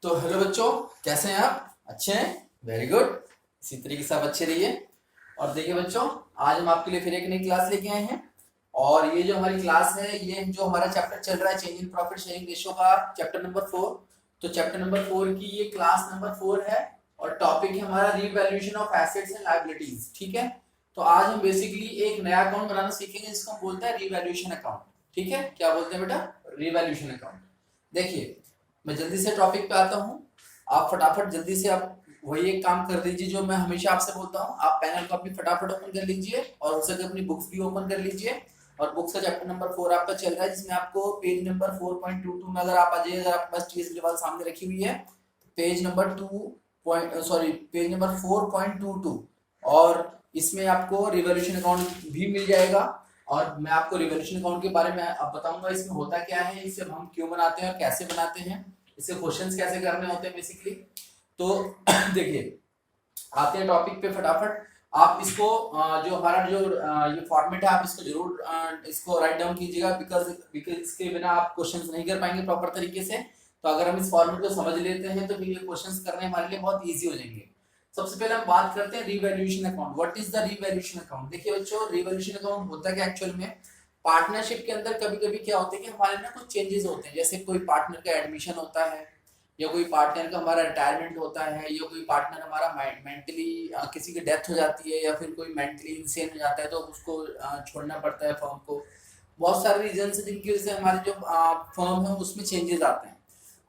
तो हेलो बच्चों, कैसे हैं आप? अच्छे हैं? Very good. इसी तरीके से आप अच्छे रहिए। और देखिए बच्चों, आज हम आपके लिए फिर एक नई क्लास लेके आए हैं। और ये जो हमारी क्लास है, ये जो हमारा चैप्टर चल रहा है change in profit sharing ratio का, चैप्टर नंबर 4। तो चैप्टर नंबर 4 की ये क्लास नंबर 4 है। और टॉपिक है हमारा revaluation of assets and liabilities. ठीक है। तो आज हम बेसिकली एक नया अकाउंट बनाना सीखेंगे जिसको हम बोलते हैं रीवैल्यूएशन अकाउंट। ठीक है, क्या बोलते हैं बेटा? Revaluation account. देखिए, मैं जल्दी से टॉपिक पे आता हूँ। आप फटाफट जल्दी से आप वही एक काम कर लीजिए जो मैं हमेशा आपसे बोलता हूँ। आप पैनल को अपनी फटाफट ओपन कर लीजिए और हो सके अपनी बुक्स भी ओपन कर लीजिए। और बुक्स का चैप्टर नंबर 4 आपका चल रहा है, जिसमें आपको पेज नंबर 4.22 में अगर आप आ जाइए, अगर आपके पास टीएस ग्लोबल सामने रखी हुई है, पेज नंबर 4.22। और इसमें आपको रिवॉल्यूशन अकाउंट भी मिल जाएगा। और मैं आपको रिवॉल्यूशन अकाउंट के बारे में अब बताऊंगा, इसमें होता क्या है, इसे हम क्यों बनाते हैं और कैसे बनाते हैं, इससे क्वेश्चंस कैसे करने होते हैं बेसिकली। तो देखिए, आते हैं टॉपिक पे फटाफट। आप इसको जो हमारा जो ये फॉर्मेट है, आप इसको जरूर इसको राइट डाउन कीजिएगा, बिकॉज इसके बिना आप क्वेश्चंस नहीं कर पाएंगे प्रॉपर तरीके से। तो अगर हम इस फॉर्मेट को समझ लेते हैं तो फिर ये क्वेश्चंस करने हमारे लिए बहुत इजी हो जाएंगे। सबसे पहले हम बात करते हैं revaluation account. What is the revaluation account? देखिए बच्चों, रिवैल्यूएशन अकाउंट होता है क्या एक्चुअल में? पार्टनरशिप के अंदर कभी कभी क्या होता है कि हमारे ना कुछ चेंजेस होते हैं। जैसे कोई पार्टनर का एडमिशन होता है, या कोई पार्टनर का हमारा रिटायरमेंट होता है, या कोई पार्टनर हमारा मेंटली किसी की डेथ हो जाती है, या फिर कोई मेंटली इंसेन हो जाता है तो उसको छोड़ना पड़ता है फर्म को। बहुत सारे रीजन है जिनकी वजह से हमारे जो फर्म है उसमें चेंजेस आते हैं।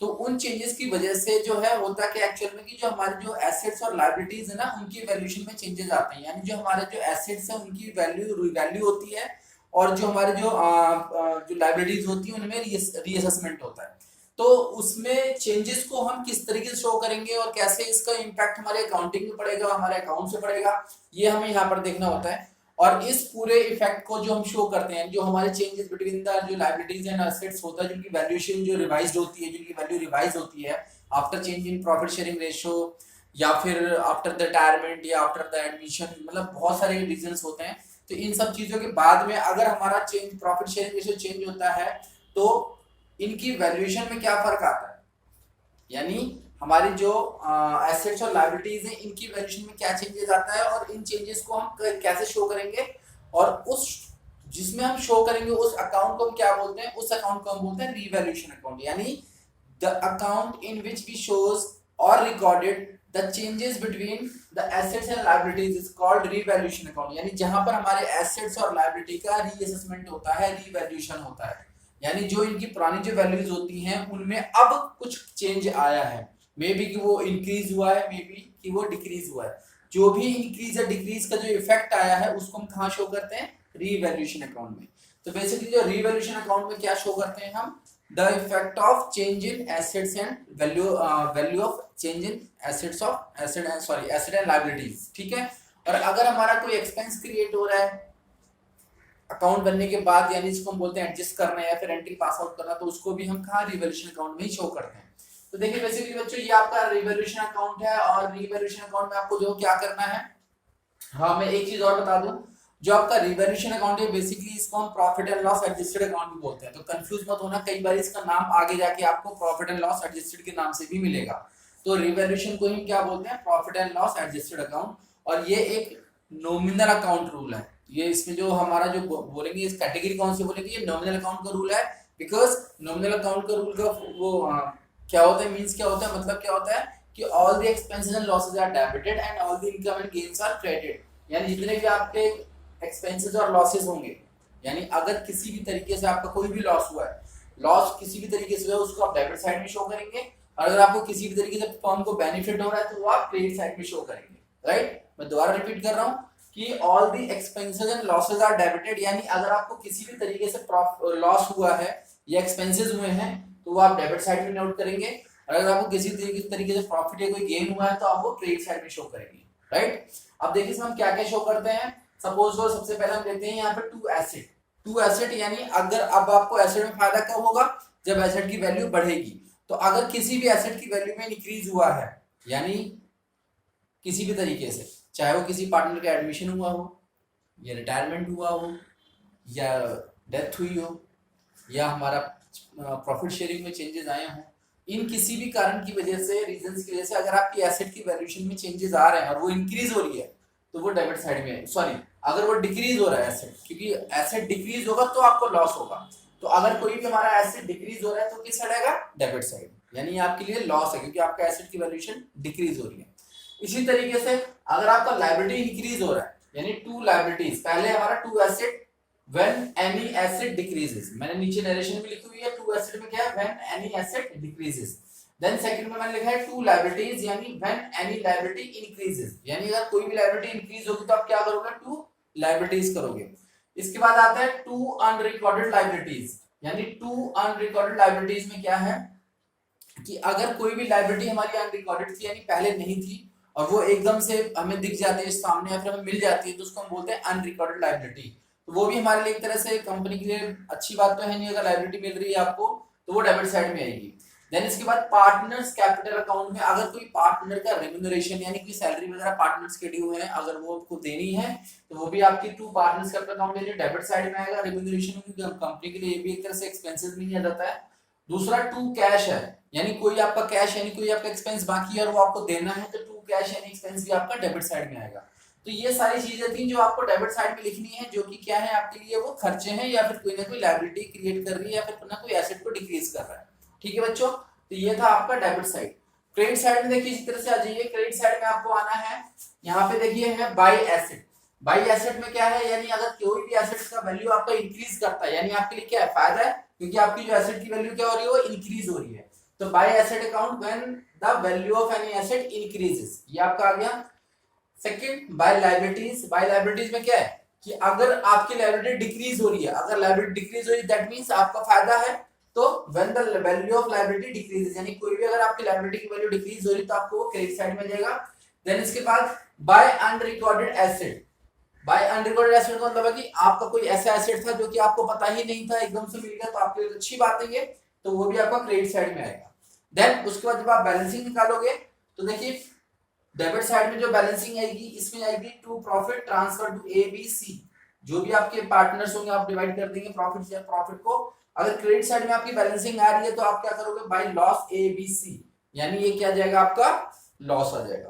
तो उन चेंजेस की वजह से जो है होता कि एक्चुअल में कि जो हमारे जो एसेट्स और लायबिलिटीज है ना, उनकी वैल्यूएशन में चेंजेस आते हैं। यानी जो हमारे जो एसेट्स है उनकी वैल्यू होती है, और जो हमारे जो लायबिलिटीज होती है उनमें रीअसेसमेंट होता है। तो उसमें चेंजेस को हम किस तरीके से शो करेंगे और कैसे इसका इम्पैक्ट हमारे अकाउंटिंग में पड़ेगा, हमारे अकाउंट से पड़ेगा, ये हमें यहाँ पर देखना होता है। और इस पूरे इफेक्ट को जो हम शो करते हैं, जो हमारे चेंजेस बिटवीन द जो लायबिलिटीज एंड एसेट्स होता है, जिनकी वैल्यूएशन जो रिवाइज्ड होती है, जिनकी वैल्यू रिवाइज होती है after change in profit sharing ratio, या फिर आफ्टर द रिटायरमेंट, या आफ्टर द एडमिशन, मतलब बहुत सारे रीजंस होते हैं। तो इन सब चीजों के बाद में अगर हमारा change profit sharing ratio change होता है, तो इनकी वैल्यूएशन में क्या फर्क आता है, यानी हमारी जो एसेट्स और लायबिलिटीज हैं इनकी वैल्यूएशन में क्या चेंजेस आता है, और इन चेंजेस को हम कैसे शो करेंगे। और उस जिसमें हम शो करेंगे उस अकाउंट को हम क्या बोलते हैं? उस अकाउंट को हम बोलते हैं रिवैल्यूएशन अकाउंट। यानी the account in which we shows और recorded the changes between the assets and liabilities is called revaluation account. यानी जहां पर हमारे एसेट्स और लायबिलिटी का रीअसेसमेंट होता है, रिवैल्यूएशन होता है। यानी जो इनकी पुरानी जो वैल्यूज होती हैं उनमें अब कुछ चेंज आया है, मे बी कि वो इंक्रीज हुआ है, मे बी कि वो डिक्रीज हुआ है। जो भी इंक्रीज या डिक्रीज का जो इफेक्ट आया है उसको हम कहाँ शो करते हैं? रीवैल्यूएशन अकाउंट में। तो बेसिकली जो रीवैल्यूएशन अकाउंट में क्या शो करते हैं हम? The effect of change in assets and value of change in asset and liabilities. ठीक है। और अगर हमारा कोई एक्सपेंस क्रिएट हो रहा है अकाउंट बनने के बाद, यानी इसको हम बोलते हैं एडजस्ट करना या फिर एंट्री पास आउट करना, तो उसको भी हम कहाँ रिवैल्यूएशन अकाउंट में ही शो करते हैं। तो देखिए बेसिकली बच्चों, ये आपका रिवैल्यूएशन अकाउंट है। और रिवैल्यूएशन अकाउंट में आपको जो क्या करना है, हाँ मैं एक चीज और बता दूं, जो आपका रिवैल्यूएशन अकाउंट है बेसिकली इसको हम profit and loss adjusted account भी बोलते हैं। तो कंफ्यूज मत होना, कई बार इसका नाम आगे जाके आपको प्रॉफिट एंड लॉस एडजस्टेड के नाम से भी मिलेगा। तो रिवैल्यूएशन को हम क्या बोलते हैं? Profit and loss adjusted account. और ये एक नॉमिनल अकाउंट रूल है। ये इसमें जो हमारा जो बोलेंगे इस कैटेगरी कौन सी बोलेंगे, ये नॉमिनल अकाउंट का रूल है। बिकॉज नॉमिनल अकाउंट का रूल का वो क्या होता है, मींस क्या होता है, मतलब क्या होता है कि all the expenses and losses are debited and all the income and gains are credited. यानी जितने भी आपके एक्सपेंसेस और लॉसेस होंगे, यानी अगर किसी भी तरीके से आपका कोई भी लॉस हुआ है, लॉस किसी भी तरीके से हुआ है, उसको आप डेबिट साइड में शो करेंगे। और अगर आपको किसी भी तरीके से फर्म को बेनिफिट हो रहा है तो वो आप क्रेडिट साइड में शो करेंगे। राइट, मैं दोबारा रिपीट कर रहा हूँ कि all the expenses and losses are debited, यानी अगर आपको किसी भी तरीके से लॉस हुआ है या एक्सपेंसेस हुए हैं तो वो आप डेबिट साइड में नोट करेंगे। और अगर आपको किसी तरीके से प्रॉफिट या कोई गेन हुआ है तो आप वो क्रेडिट साइड में शो करेंगे। राइट, अब देखिए इसमें हम क्या क्या शो करते हैं। सपोज वो सबसे पहले हम लेते हैं यहाँ पे टू एसेट, यानी अगर अब आपको एसेट में फायदा कब होगा? जब एसेट की वैल्यू बढ़ेगी। तो अगर किसी भी एसेट की वैल्यू में इंक्रीज हुआ है, यानी किसी भी तरीके से, चाहे वो किसी पार्टनर का एडमिशन हुआ हो, या रिटायरमेंट हुआ हो, या डेथ हुई हो, या हमारा प्रॉफिट शेयरिंग में चेंजेस आए हों, इन किसी भी कारण की वजह से, रीजंस की वजह से अगर आपकी एसेट की वैल्यूएशन में चेंजेस आ रहे हैं और वो इंक्रीज हो रही है तो वो डेबिट साइड में है। सॉरी, अगर वो डिक्रीज हो रहा है एसेट, क्योंकि एसेट डिक्रीज होगा तो आपको लॉस होगा। तो अगर कोई भी हमारा एसेट डिक्रीज हो रहा है तो किस साइड आएगा? डेबिट साइड, यानी आपके लिए लॉस है क्योंकि आपका एसेट की वैल्यूएशन डिक्रीज हो रही है। इसी तरीके से अगर आपका लायबिलिटी इंक्रीज हो रहा है, यानी टू लायबिलिटीज, पहले हमारा to asset when any asset decreases, मैंने नीचे नरेशन में लिखी हुई है टू एसेट में क्या है? when any asset decreases। Then second में मैंने लिखा है टू लायबिलिटीज, यानी when any liability increases, यानी अगर कोई भी लायबिलिटी इंक्रीज होगी तो आप क्या करोगे? टू लायबिलिटीज करोगे। इसके बाद आता है टू अनरिकॉर्डेड लायबिलिटीज, यानी टू अनरिकॉर्डेड लायबिलिटीज में क्या है कि अगर कोई भी लायबिलिटी हमारी अनरिकॉर्डेड थी, यानी पहले नहीं थी, और वो एकदम से हमें दिख जाती है सामने या फिर हमें मिल जाती है, तो उसको हम बोलते हैं अनरिकॉर्डेड लायबिलिटी। तो वो भी हमारे लिए एक तरह से कंपनी के लिए अच्छी बात तो है नहीं, अगर लायबिलिटी मिल रही है आपको तो वो डेबिट साइड में आएगी। देन इसके बाद पार्टनर्स कैपिटल अकाउंट में अगर कोई पार्टनर का रेम्यूनरेशन यानी कि सैलरी वगैरह पार्टनर्स के ड्यू है, अगर वो आपको देनी है तो वो भी आपकी टू पार्टनर्स कैपिटल अकाउंट में डेबिट साइड में आएगा। रेम्यूनरेशन कंपनी के लिए ये भी एक तरह से एक्सपेंसेस में ही आ जाता है। दूसरा टू कैश है, यानी कोई आपका कैश यानी कोई आपका एक्सपेंस बाकी है और वो आपको देना है, तो टू कैश यानी एक्सपेंस भी आपका डेबिट साइड में आएगा। तो ये सारी चीजें थी जो आपको डेबिट साइड में लिखनी है, जो कि क्या है आपके लिए? वो खर्चे हैं या फिर कोई ना कोई लायबिलिटी क्रिएट कर रही है या फिर कोई ना कोई एसेट को डिक्रीज कर रहा है। ठीक है बच्चों, तो ये था आपका डेबिट साइड। क्रेडिट साइड में देखिए इसी तरह से आ जाइए। क्रेडिट साइड में आपको आना है, यहाँ पे देखिए है बाय एसेट। बाय एसेट में क्या है? यानी अगर कोई भी एसेट का वैल्यू आपका इंक्रीज करता है, यानी आपके लिए क्या है? फायदा है, क्योंकि आपकी जो एसेट की वैल्यू क्या हो रही है? वो इंक्रीज हो रही है। तो by asset account when the value of any asset increases, ये आपका आ गया। Second by liabilities. By liabilities में क्या है कि अगर आपकी लायबिलिटी डिक्रीज हो रही है, अगर लायबिलिटी डिक्रीज हो रही है दैट मींस आपका फायदा है। तो when the value of liability decreases, यानी कोई भी अगर आपकी लायबिलिटी की वैल्यू डिक्रीज हो रही है तो आपको वो क्रेडिट साइड में जाएगा। देन इसके बाद by unrecorded asset. By unrecorded asset का मतलब है कि आपका कोई ऐसा एसेट था जो कि आपको पता ही नहीं था, एकदम से मिल गया, तो आपके लिए अच्छी बात है ये, तो वो भी आपका क्रेडिट साइड में आएगा। देन उसके बाद जब आप बैलेंसिंग निकालोगे तो देखिए डेबिट साइड में जो बैलेंसिंग आएगी इसमें आएगी to profit transfer to A B C. जो भी आपके पार्टनर्स होंगे आप डिवाइड कर देंगे प्रॉफिट या प्रॉफिट को। अगर क्रेडिट साइड में आपकी बैलेंसिंग आ रही है तो आप क्या करोगे? By loss A B C, यानी ये क्या जाएगा? आपका लॉस आ जाएगा।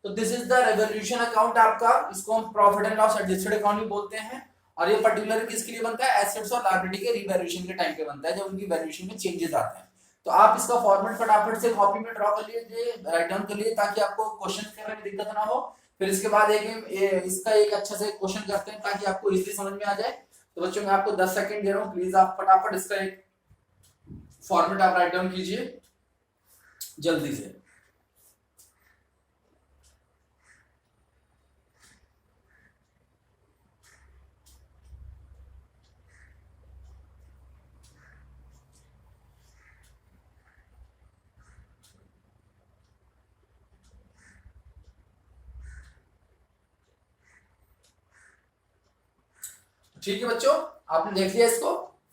तो this is the revaluation account आपका, इसको हम profit and loss adjusted account भी बोलते हैं। और ये पर्टिकुलर किसके लिए बनता है? एसेट्स और लायबिलिटी के रिवैल्यूएशन के टाइम पे बनता है, जब उनकी वैल्यूएशन में चेंजेस आते हैं। तो आप इसका फॉर्मेट फटाफट से कॉपी में ड्रॉ कर लीजिए, राइट डाउन कर लीजिए, ताकि आपको क्वेश्चन करने में दिक्कत ना हो। फिर इसके बाद इसका एक अच्छा से क्वेश्चन करते हैं ताकि आपको इजीली समझ में आ जाए। तो बच्चों मैं आपको 10 सेकंड दे रहा हूँ, प्लीज आप फटाफट इसका एक फॉर्मेट आप राइट डाउन कीजिए जल्दी से। ठीक है बच्चों, आपने देख लिया इसको,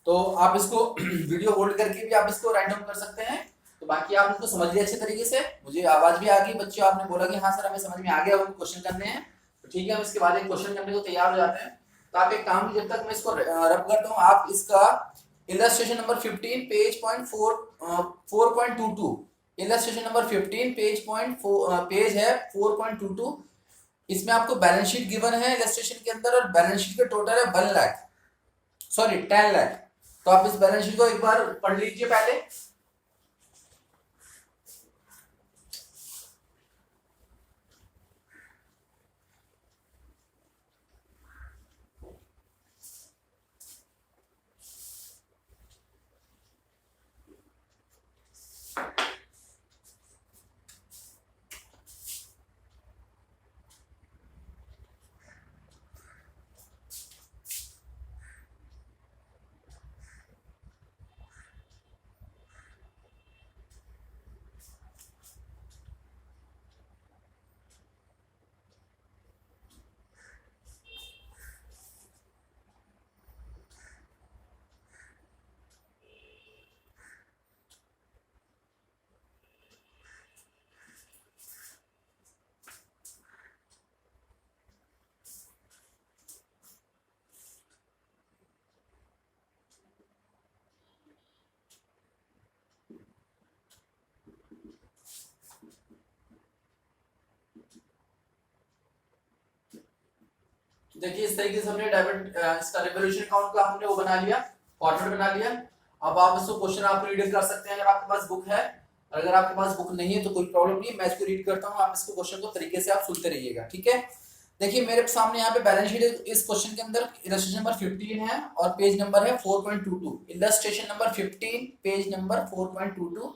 तो आप इसको वीडियो होल्ड करके भी आप इसको राइट डाउन कर सकते हैं। तो बाकी आप इसको समझ लिया अच्छे तरीके से, मुझे आवाज भी आ गई बच्चों, आपने बोला कि हाँ सर हमें समझ में आ गया, वो क्वेश्चन करने हैं। तो ठीक है, हम इसके बाद एक क्वेश्चन करने को तैयार हो जाते हैं। तो आप एक काम, जब तक मैं इसको रब करता हूँ, आप इसका illustration number 15 page point 4.22, illustration number 15 page है 4.22। इसमें आपको बैलेंस शीट गिवन है इलस्ट्रेशन के अंदर, और बैलेंस शीट का टोटल है 1 लाख, सॉरी 10 लाख। तो आप इस बैलेंस शीट को एक बार पढ़ लीजिए पहले। देखिए इस तरीके से हमने डेबिट इसका रिवॉल्यूशन अकाउंट का हमने वो बना लिया, फॉर्मेट बना लिया। अब आप इसको क्वेश्चन आप रीड कर सकते हैं अगर आपके पास बुक है, अगर आपके पास बुक नहीं है तो कोई प्रॉब्लम नहीं, मैं इसको रीड करता हूँ, आप इसको क्वेश्चन को तरीके से आप सुनते रहिएगा, ठीक है। देखिए मेरे सामने यहाँ पे बैलेंस शीट इस क्वेश्चन के अंदर इलस्ट्रेशन नंबर 15 है और पेज नंबर है 4.22, illustration number 15 page number 4.22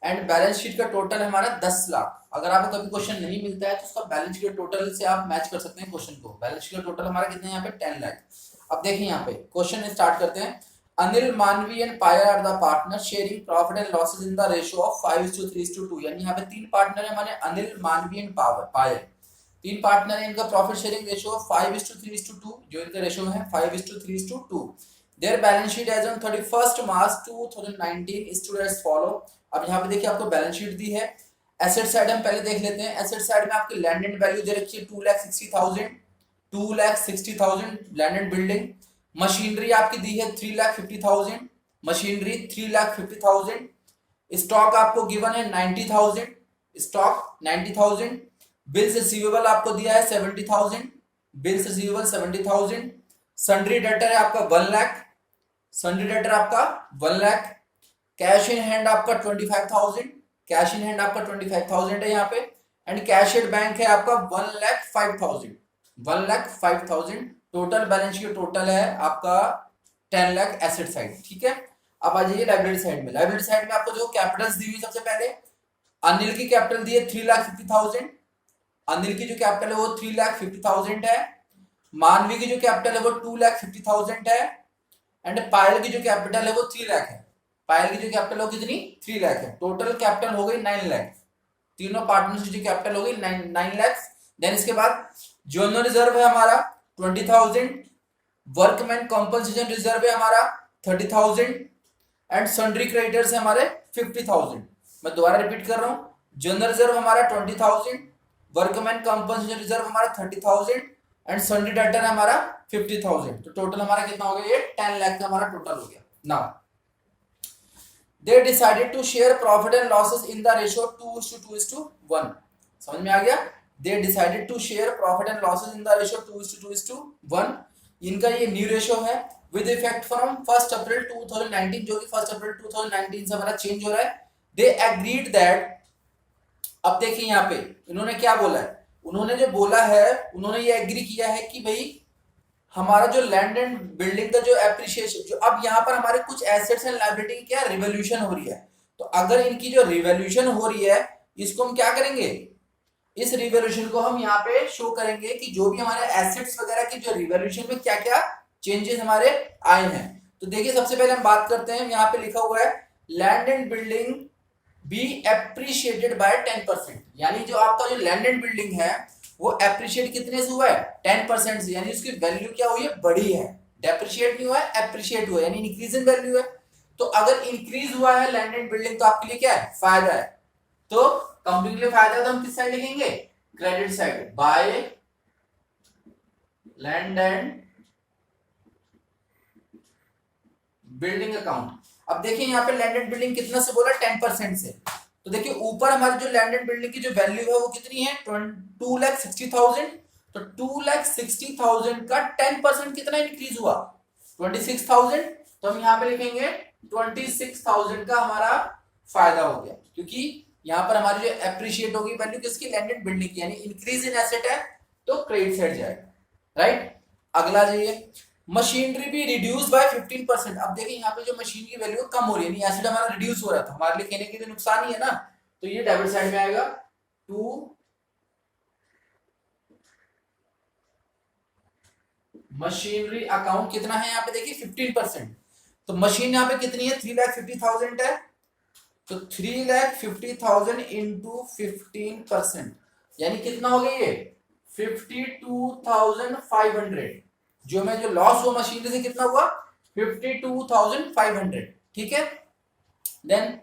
and balance sheet का टोटल हमारा 10 लाख। अगर आपको कभी क्वेश्चन नहीं मिलता है तो उसका बैलेंस शीट टोटल से आप मैच कर सकते हैं क्वेश्चन को। बैलेंस शीट का टोटल हमारा कितना है यहाँ पे 10 लाख। अब देखिए यहाँ पे क्वेश्चन स्टार्ट करते हैं। Anil, Manvi and Payal are the partner sharing profit and losses in the ratio of 5:3:2। यानी यहाँ पे तीन पार्टनर है हमारे, अनिल, मानवी एंड पायल, तीन पार्टनर है, इनका प्रॉफिट शेयरिंग रेशियो 5:3:2, जो इनका रेशियो है 5:3:2। Their balance sheet as on 31 March 2019 stood as follow. अब यहाँ पे देखिए आपको बैलेंस शीट दी है। एसेट साइड हम पहले देख लेते हैं। एसेट साइड में आपकी लैंड एंड वैल्यू दे रखी है 2,60,000 लैंड एंड बिल्डिंग। मशीनरी आपकी दी है 3,50,000, मशीनरी 3,50,000। स्टॉक आपको गिवन है 90,000, स्टॉक 90,000। बिल्स रिसीवेबल आपको दिया है 70,000, बिल्स रिसीवेबल 70,000। सन्ड्री डेटर है आपका 1 लाख, सन्ड्री डेटर आपका 1 लाख। कैश इन हैंड आपका 25,000, कैश इन हैंड आपका 25,000 है यहाँ पे। एंड कैश एट बैंक है आपका 1,05,000, 1,05,000। टोटल बैलेंस शीट टोटल है आपका 10 लाख एसेट साइड, ठीक है। अब आ जाइए लाइबिलिटी साइड में। लाइबिलिटी साइड में आपको जो कैपिटल्स दी हुई सबसे पहले, अनिल की कैपिटल दी है 3,50,000, अनिल की जो कैपिटल है वो 3,50,000 है। मानवी की जो कैपिटल है वो 2,50,000 है। एंड पायल की जो कैपिटल है वो 3 लाख है। पायल की जो कैपिटल हो कितनी 3 लाख है। टोटल कैपिटल हो गई 9 लाख। तीनों पार्टनर्स की जो कैपिटल हो गई 9 लाख। देन इसके बाद जनरल रिजर्व है हमारा 20,000, वर्कमैन कॉम्पनसेशन रिजर्व है हमारा 30,000 एंड सन्ड्री क्रेडिटर्स है हमारे 50,000। मैं दोबारा रिपीट कर रहा हूं, जनरल रिजर्व हमारा 20,000, वर्कमैन कॉम्पनसेशन रिजर्व हमारा 30,000 एंड सन्ड्री डेटर है हमारा 50,000। तो टोटल हमारा कितना हो गया, ये 10 लाख का हमारा टोटल हो गया। Now they decided to share profit and losses in the ratio 2:2:1। समझ में आ गया। they decided to share profit and losses in the ratio 2:2:1। इनका ये न्यू रेशियो है with effect from 1 अप्रैल 2019, जो कि 1 अप्रैल 2019 से हमारा चेंज हो रहा है। they agreed that, अब देखिए यहाँ पे इन्होंने क्या बोला है, उन्होंने जो बोला है उन्होंने ये एग्री किया है कि भाई हमारा जो लैंड एंड बिल्डिंग का जो एप्रिसिएशन, जो अब यहाँ पर हमारे कुछ एसेट्स एंड लायबिलिटी की क्या रिवॉल्यूशन हो रही है, तो अगर इनकी जो रिवॉल्यूशन हो रही है इसको हम क्या करेंगे, इस रिवॉल्यूशन को हम यहाँ पे शो करेंगे कि जो भी हमारे एसेट्स वगैरह की जो रिवॉल्यूशन में क्या क्या चेंजेस हमारे आए हैं। तो देखिए सबसे पहले हम बात करते हैं, यहाँ पे लिखा हुआ है land and building be appreciated by 10%। यानी जो आपका जो लैंड एंड बिल्डिंग है वो एप्रिशिएट कितने से हुआ है 10% से, यानी उसकी वैल्यू क्या हुई है, बढ़ी है। डेप्रिशिएट नहीं हुआ है, एप्रिशिएट हुआ है, यानी इंक्रीज इन वैल्यू है। तो अगर इंक्रीज हुआ है लैंड एंड बिल्डिंग तो आपके लिए क्या है, फायदा है। तो कंपनी के लिए फायदा है तो हम किस साइड लिखेंगे, credit side, by land and building account. अब देखिए यहाँ पे लैंड एंड बिल्डिंग कितना से बोला, 10% से। तो देखिए ऊपर हमारी जो लैंड एंड बिल्डिंग की जो वैल्यू है वो कितनी है 2,60,000। तो 2,60,000 का 10% कितना इंक्रीज हुआ 26,000। तो हम यहाँ पे लिखेंगे 26,000 का हमारा फायदा हो गया, क्योंकि यहाँ पर हमारी जो एप्रिशिएट होगी वैल्यू किसकी, लैंड एंड बिल्डिंग की, यानी इंक्रीज इन एसेट है तो क्रेडिट साइड जाएगा, राइट। अगला जाइए, मशीनरी भी रिड्यूस बाय 15%। अब देखिए यहाँ पे जो मशीन की वैल्यू कम हो रही है, एसिड हमारा रिड्यूस हो रहा था, हमारे लिए कहने के लिए नुकसान ही है ना, तो ये डेबिट साइड में आएगा। टू मशीनरी अकाउंट कितना है यहाँ पे देखिए 15%। तो मशीन यहाँ पे कितनी है 3,50,000 है, तो 3,50,000 इंटू 15%, यानी कितना हो गया ये 52,500। जो में जो लॉस हुआ मशीनरी से कितना हुआ 52,500, ठीक है। देन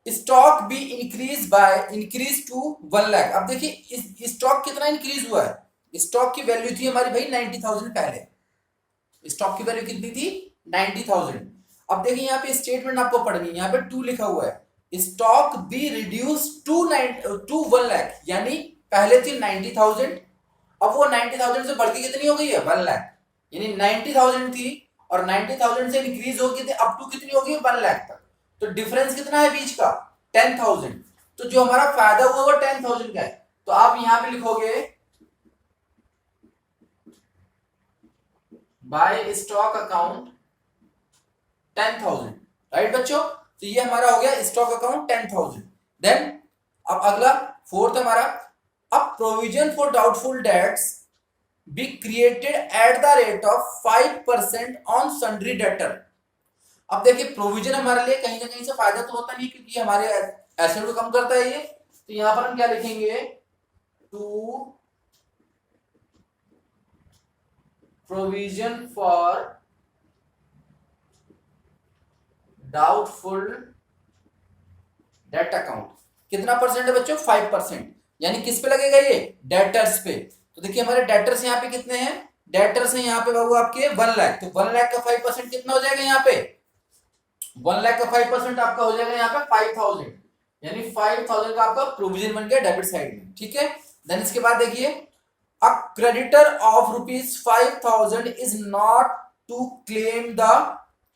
स्टॉक भी इंक्रीज टू 1 लाख। अब देखिए स्टॉक कितना इंक्रीज हुआ है, स्टॉक की वैल्यू थी हमारी भाई 90,000 पहले, स्टॉक की वैल्यू कितनी थी 90,000। अब देखिए यहाँ पे स्टेटमेंट आपको पढ़नी है, यहाँ पे 2 लिखा हुआ है, stock be reduce to 1 lakh, यानी पहले थी 90,000 अब वो 90,000 से बढ़ के कितनी हो गई है 1 लाख, यानी 90,000 थी और 90,000 से इंक्रीज होगी थी अप टू कितनी होगी 1 लाख तक। तो डिफरेंस कितना है बीच का 10,000। तो जो हमारा फायदा हुआ वो 10,000 का है। तो आप यहां पे लिखोगे बाय स्टॉक अकाउंट 10,000, राइट बच्चों। तो ये हमारा हो गया स्टॉक अकाउंट 10,000। देन अब अगला फोर्थ हमारा, अब provision for doubtful debts be created at the rate of 5% on sundry debtor. अब देखिए प्रोविजन हमारे लिए कहीं ना कहीं से फायदा तो होता नहीं क्योंकि हमारे एसेट को कम करता है ये। तो यहां पर हम क्या लिखेंगे, to provision for doubtful debt account कितना परसेंट है बच्चों 5%, यानी किस पे लगेगा ये डेटर्स पे। तो देखिए हमारे डेटर्स यहाँ पे कितने हैं, डेटर्स हैं यहाँ पे बाबू आपके 1 लाख। तो 1 लाख का 5% कितना हो जाएगा यहाँ पे 1 लाख का 5% आपका हो जाएगा यहाँ पे 5,000, यानी 5,000 का आपका प्रोविजन बन गया डेबिट साइड में, ठीक है। देन इसके बाद देखिए a creditor of ₹5,000 is not to claim the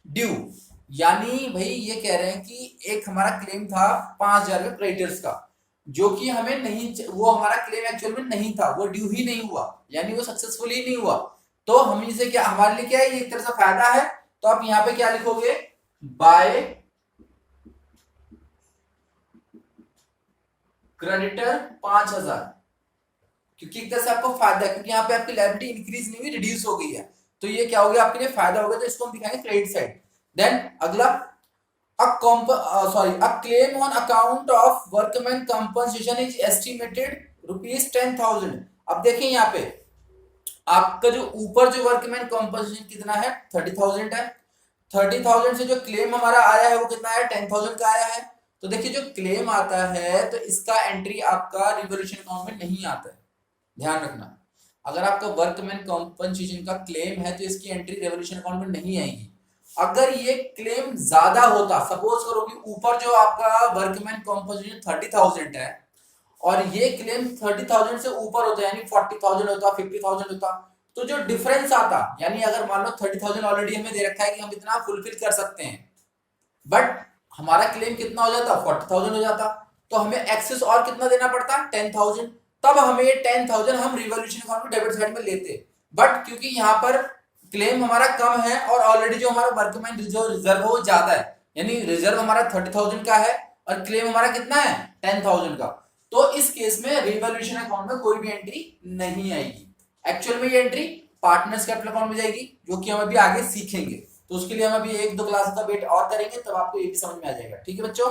due, यानी भाई ये कह रहे हैं कि एक हमारा क्लेम था 5,000 का क्रेडिटर्स का, जो कि हमें नहीं, वो हमारा क्लेम एक्चुअल में नहीं था, वो ड्यू ही नहीं हुआ, यानी वो सक्सेसफुली नहीं हुआ। तो हम इसे क्या, हमारे लिए क्या है, ये एक तरह से फायदा है। तो आप यहां पे क्या लिखोगे, बाय क्रेडिटर 5,000, क्योंकि एक तरह से आपको फायदा है, क्योंकि यहाँ पे आपकी लायबिलिटी इंक्रीज नहीं हुई, रिड्यूस हो गई है। तो ये क्या हो गया आपके लिए फायदा होगा, तो इसको हम दिखाएंगे क्रेडिट साइड। देन अगला a claim on account of workman compensation is estimated ₹10,000। अब देखिए यहाँ पे आपका जो ऊपर जो वर्कमैन कॉम्पनसेशन कितना है 30,000 है। 30,000 से जो क्लेम हमारा आया है वो कितना है 10,000 का आया है। तो देखिए जो क्लेम आता है तो इसका एंट्री आपका रिवोल्यूशन अकाउंट में नहीं आता है, ध्यान रखना। अगर आपका वर्कमैन कॉम्पनसेशन का क्लेम है तो इसकी एंट्री रेवोल्यूशन अकाउंट में नहीं आएगी। अगर ये क्लेम ज्यादा होता, सपोज करो कि ऊपर जो आपका वर्कमैन कॉम्पनसेशन 30,000 है और ये क्लेम 30,000 से ऊपर होता, यानी 40,000 होता, 50,000 होता, तो जो डिफरेंस आता, यानी अगर मान लो 30,000 ऑलरेडी हमें दे रखा है कि हम इतना फुलफिल कर सकते हैं, बट हमारा क्लेम कितना हो जाता 40,000 हो जाता, तो हमें एक्सेस और कितना देना पड़ता 10,000। तब हमें ये 10,000 हम रिवोल्यूशन अकाउंट में डेबिट साइड में लेते, बट क्योंकि यहाँ पर क्लेम हमारा कम है और ऑलरेडी जो हमारा वर्कमैन जो रिजर्व है वो ज्यादा है, यानी रिजर्व हमारा 30,000 का है और क्लेम हमारा कितना है 10,000 का, तो इस केस में रिवोल्यूशन अकाउंट में कोई भी एंट्री नहीं आएगी। एक्चुअल में ये एंट्री पार्टनर्स कैपिटल अकाउंट में जाएगी, जो कि हम अभी आगे सीखेंगे। तो उसके लिए हम अभी 1-2 क्लास का वेट और करेंगे, तब आपको ये भी समझ में आ जाएगा, ठीक है बच्चों।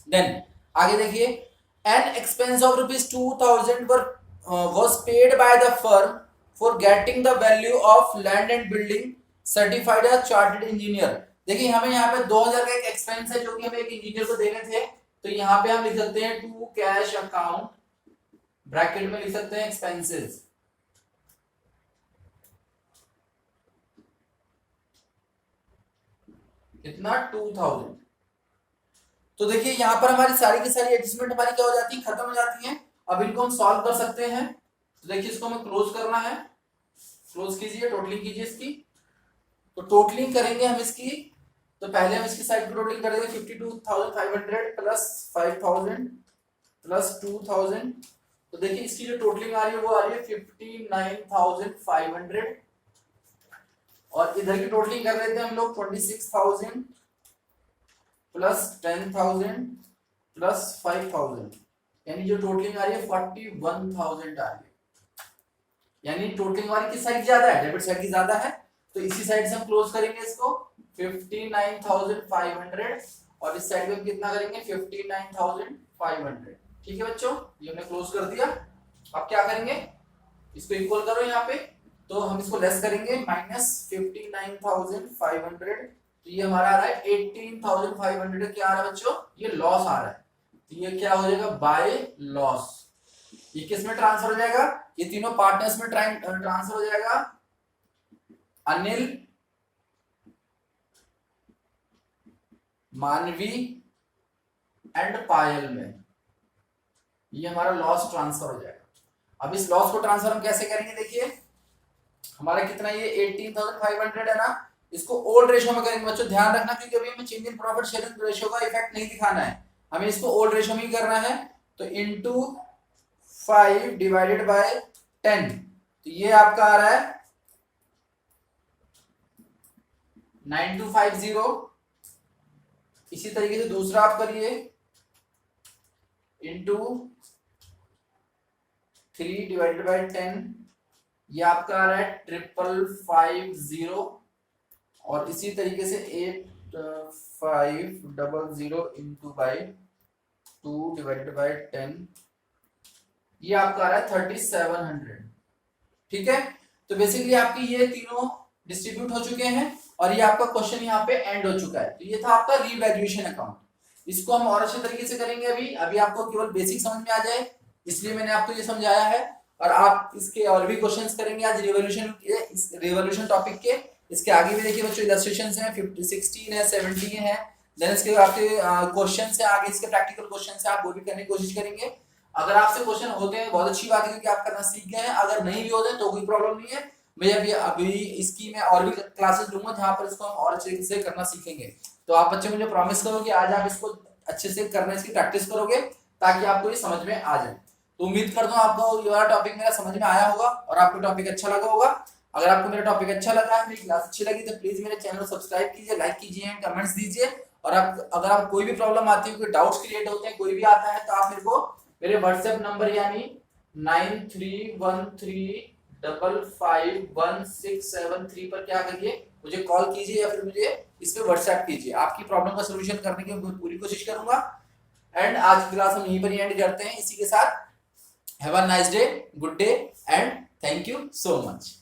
देन आगे देखिए, an expense of ₹2,000 was paid by the firm for getting the value of land and building certified as chartered engineer। देखिए हमें यहाँ पे 2,000 का एक एक्सपेंस है जो कि हमें एक इंजीनियर को देने थे, तो यहाँ पे हम लिख सकते हैं टू कैश अकाउंट, ब्रैकेट में लिख सकते हैं एक्सपेंसेस, कितना 2,000। तो देखिए यहाँ पर हमारी सारी की सारी एडजस्टमेंट हमारी क्या हो जाती है, खत्म हो जाती है। अब इनको हम सॉल्व कर सकते हैं। तो देखिए इसको हमें क्लोज करना है, क्लोज कीजिए, टोटलिंग कीजिए इसकी। तो टोटलिंग करेंगे हम इसकी, तो पहले हम इसकी साइड पर टोटलिंग करेंगे 52,500 प्लस 5,000 प्लस 2,000। तो देखिए इसकी जो टोटलिंग आ रही है वो आ रही है 59,500, और इधर की टोटलिंग कर रहे थे हम लोग 26,000 प्लस 10,000 प्लस 5,000, यानी जो टोटलिंग आ रही है 41,000 आ रही है। यानी टोटलिंग हमारी किस साइड ज्यादा है, डेबिट साइड की ज्यादा है, तो इसी साइड से हम क्लोज करेंगे इसको 59,500, और इस साइड में कितना करेंगे 59,500। ठीक है बच्चों, ये हमने क्लोज कर दिया। अब क्या करेंगे, इसको इक्वल करो यहाँ पे, तो हम इसको लेस करेंगे -59,500, तो ये हमारा आ रहा है 18,500। क्या आ रहा है बच्चों, ये लॉस आ रहा है, तो ये क्या हो जाएगा बाय लॉस। ये किस में ट्रांसफर हो जाएगा, ये तीनों पार्टनर्स में ट्रांसफर हो जाएगा, अनिल, मानवी एंड पायल में, ये हमारा लॉस ट्रांसफर हो जाएगा। अब इस लॉस को ट्रांसफर हम कैसे करेंगे, देखिए हमारा कितना ये 18,500 है ना, इसको ओल्ड रेशियो में करेंगे बच्चों, ध्यान रखना क्योंकि अभी हमें change in profit sharing ratio का इफेक्ट नहीं दिखाना है, हमें इसको ओल्ड रेशियो में ही करना है। तो इनटू 5 डिवाइडेड बाय 10, तो ये आपका आ रहा है 9250। इसी तरीके से दूसरा आप करिए, इनटू 3 डिवाइडेड बाय 10, ये आपका आ रहा है 5550। और इसी तरीके से 8500 इंटू बाई 2 डिवाइडेड बाई 10, ये आपका आ रहा है 3700। ठीक है, तो बेसिकली आपकी ये तीनों डिस्ट्रीब्यूट हो चुके हैं और ये आपका क्वेश्चन यहाँ पे एंड हो चुका है। तो ये था आपका रीवैल्यूएशन अकाउंट। इसको हम और अच्छे तरीके से करेंगे, अभी आपको केवल बेसिक समझ में आ जाए इसलिए मैंने आपको ये समझाया है, और आप इसके और भी क्वेश्चंस करेंगे आज रिवॉल्यूशन टॉपिक के। इसके आगे भी देखिए बच्चों इलस्ट्रेशंस हैं, 16 है, 17 है, देन इसके आपके क्वेश्चंस है, आगे इसके प्रैक्टिकल क्वेश्चंस है, आप वो भी करने की कोशिश करेंगे। अगर आपसे क्वेश्चन होते हैं बहुत अच्छी बात है क्योंकि आप करना सीख गए हैं, अगर नहीं भी होते तो कोई प्रॉब्लम नहीं है, मैं अभी इसकी मैं और भी क्लासेस लूंगा जहां पर इसको हम और अच्छे से करना सीखेंगे। तो आप बच्चे मुझे प्रॉमिस करो कि आज आप इसको अच्छे से करने की प्रैक्टिस करोगे ताकि आपको ये समझ में आ जाए। तो उम्मीद करता हूँ आपको ये वाला टॉपिक मेरा समझ में आया होगा और आपको टॉपिक अच्छा लगा होगा। अगर आपको मेरा टॉपिक अच्छा लगा है, मेरी क्लास अच्छी लगी तो प्लीज मेरे चैनल को सब्सक्राइब कीजिए, लाइक कीजिए, कमेंट्स दीजिए। और अगर आप कोई भी प्रॉब्लम आती है, कोई डाउट्स क्रिएट होते हैं, कोई भी आता है तो आप मेरे को मेरे व्हाट्सएप नंबर यानी 9313551673 पर क्या करिए, मुझे कॉल कीजिए या फिर मुझे इस पे व्हाट्सएप कीजिए। आपकी प्रॉब्लम का सोल्यूशन करने की मैं पूरी कोशिश करूंगा। एंड आज की क्लास हम यहीं पर एंड करते हैं इसी के साथ। Have a nice day, good day and thank you so much.